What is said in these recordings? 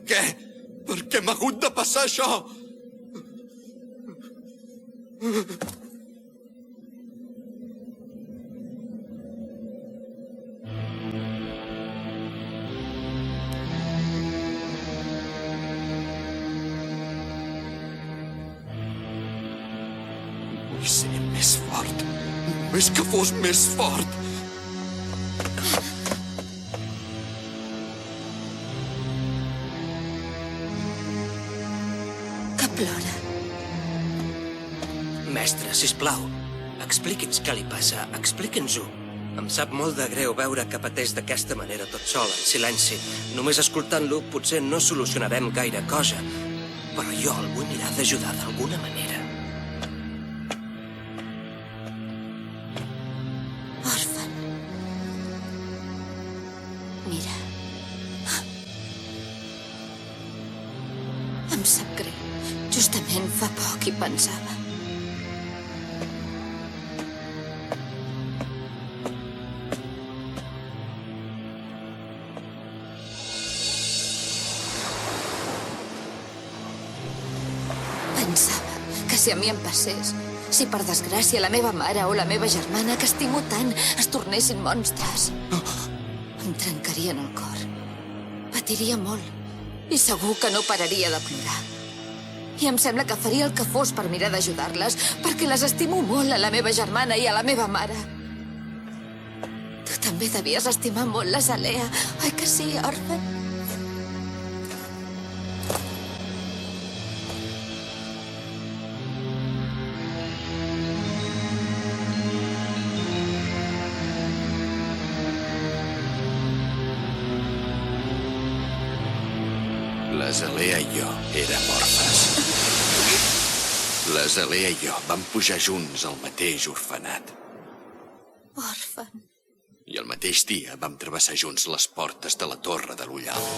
què? Per què m'ha hagut de passar això? Vull ser més fort. Només que fos més fort. Plora. Mestre, sisplau, expliqui'ns què li passa. Expliqui'ns-ho. Em sap molt de greu veure que pateix d'aquesta manera tot sol, en silenci. Només escoltant-lo potser no solucionarem gaire cosa, però jo el vull mirar d'ajudar d'alguna manera. Orphan. Mira. Em sap greu. Justament fa poc hi pensava. Pensava que si a mi em passés, si per desgràcia la meva mare o la meva germana, que estimo tant, es tornessin monstres, em trencarien el cor. Patiria molt i segur que no pararia de plorar. I em sembla que faria el que fos per mirar d'ajudar-les, perquè les estimo molt, a la meva germana i a la meva mare. Tu també devies estimar molt la Zalea, oi que sí, Orphan? La Zalea i jo érem orfes. La Zalea i jo vam pujar junts al mateix orfenat. Orphan. I el mateix dia vam travessar junts les portes de la Torre de l'Ullal.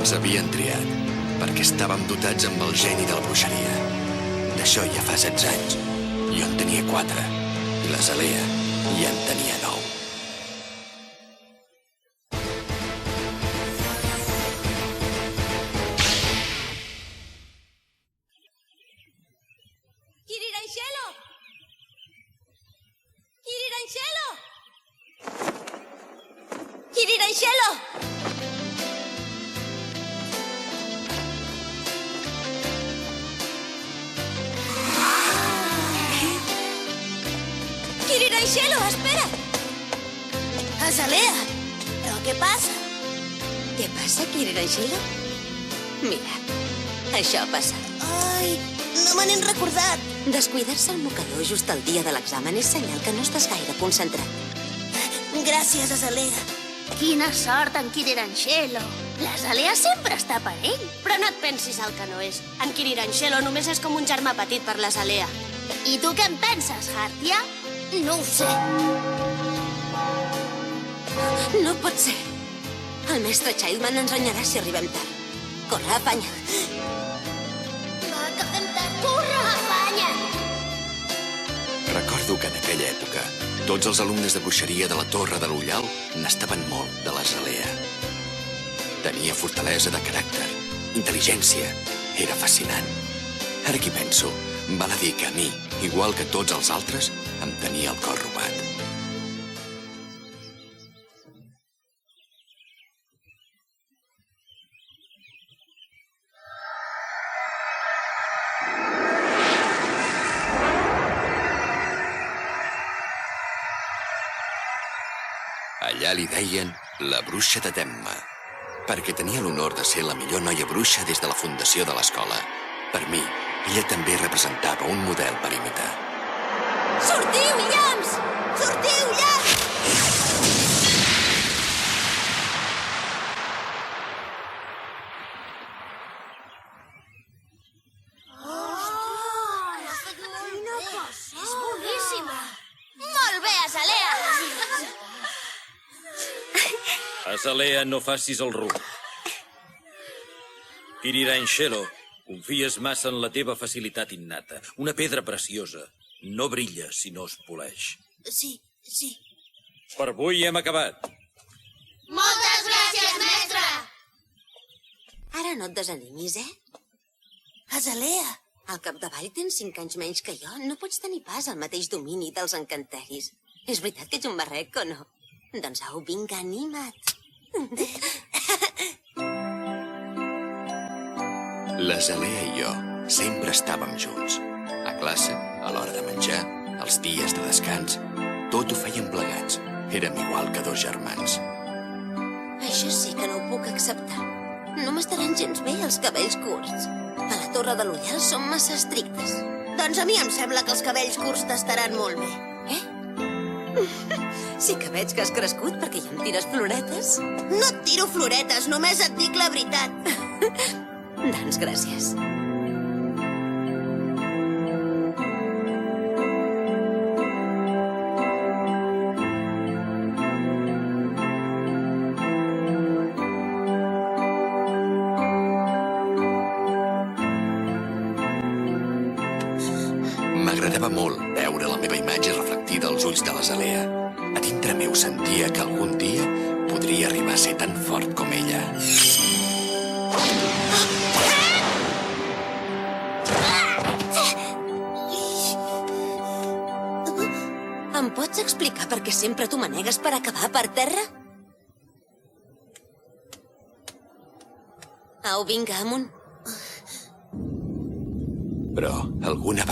Ens havien triat perquè estàvem dotats amb el geni de la bruixeria. D'això ja fa 16 anys. Jo en tenia 4 i la Zalea ja en tenia 9. Kiriranshelo! Kiriranshelo! Kiriranshelo! Kiriranshelo, espera! Azalea! Però què passa? Què passa, Kiriranshelo? Mira, això passa. Ai, no me n'he recordat. Descuidar-se el mocador just el dia de l'examen és senyal que no estàs gaire concentrat. Gràcies, Azalea. Quina sort, en Kiriranshelo. La Zalea sempre està per ell. Però no et pensis el que no és. En Kiriranshelo només és com un germà petit per la Zalea. I tu què en penses, Hartia? No ho sé. No pot ser. El mestre Childman ens renyarà si arribem tard. Corre, afanya. Va, que fem tard. Corre, afanya! Recordo que en aquella època tots els alumnes de bruixeria de la Torre de l'Ullal n'estaven molt de la Zalea. Tenia fortalesa de caràcter, intel·ligència, era fascinant. Ara que hi penso, val a dir que a mi, igual que tots els altres, em tenia el cor robat. Allà li deien la bruixa de Temma, perquè tenia l'honor de ser la millor noia bruixa des de la fundació de l'escola. Per mi, ella també representava un model per imitar. Sortiu, llamps! Sortiu, llamps! Azalea, no facis el ruc. Kiriranshelo, confies massa en la teva facilitat innata. Una pedra preciosa no brilla si no es poleix. Sí. Per avui hem acabat. Moltes gràcies, mestre! Ara no et desanimis, Azalea! Al capdavall tens 5 anys menys que jo. No pots tenir pas al mateix domini dels encanteris. És veritat que ets un barrec o no? Doncs au, vinga, anima't. L'Azalea i jo sempre estàvem junts. A classe, a l'hora de menjar, als dies de descans, tot ho fèiem plegats. Érem igual que 2 germans. Això sí que no ho puc acceptar. No m'estaran gens bé els cabells curts. A la Torre de l'Ullal som massa estrictes. Doncs a mi em sembla que els cabells curts t'estaran molt bé. Sí que veig que has crescut perquè ja em tires floretes. No et tiro floretes, només et dic la veritat. Doncs gràcies. M'agradava molt veure la meva imatge reflectida als ulls de l'Azalea. A dintre meu sentia que algun dia podria arribar a ser tan fort com ella. Em pots explicar per què sempre tu manegues per acabar per terra? Au, vinga, amunt. Però alguna vegada